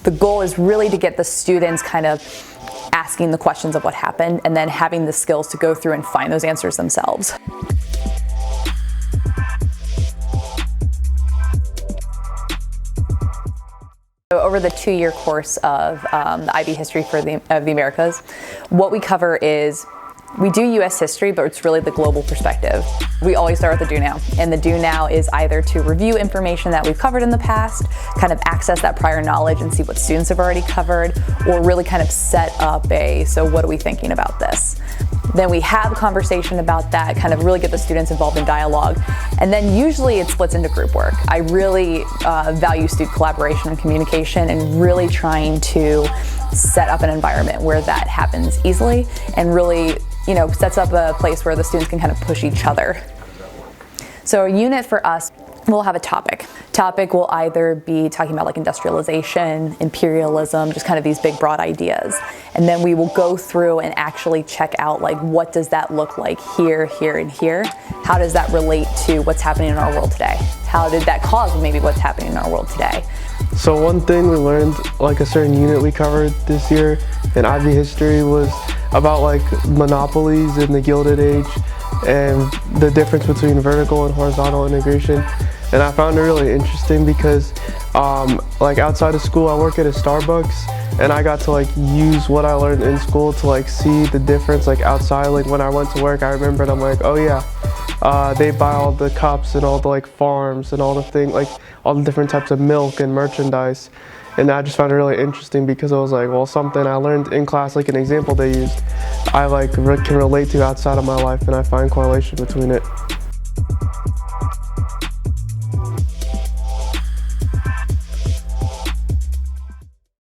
The goal is really to get the students kind of asking the questions of what happened and then having the skills to go through and find those answers themselves. So over the 2-year course of the IB History of the Americas, what we cover is we do U.S. history, but it's really the global perspective. We always start with the do now, and the do now is either to review information that we've covered in the past, kind of access that prior knowledge and see what students have already covered, or really kind of set up so what are we thinking about this? Then we have a conversation about that, kind of really get the students involved in dialogue, and then usually it splits into group work. I really value student collaboration and communication, and really trying to set up an environment where that happens easily and really sets up a place where the students can kind of push each other. So a unit for us, we'll have a topic. Topic will either be talking about like industrialization, imperialism, just kind of these big broad ideas. And then we will go through and actually check out like what does that look like here, here, and here? How does that relate to what's happening in our world today? How did that cause maybe what's happening in our world today? So one thing we learned, like a certain unit we covered this year in IB History, was about like monopolies in the Gilded Age and the difference between vertical and horizontal integration. And I found it really interesting because like outside of school I work at a Starbucks, and I got to like use what I learned in school to like see the difference like outside. Like when I went to work, I remembered, I'm like, oh yeah, they buy all the cups and all the like farms and all the things, like all the different types of milk and merchandise. And I just found it really interesting because I was like, well, something I learned in class, like an example they used, I like can relate to outside of my life, and I find correlation between it.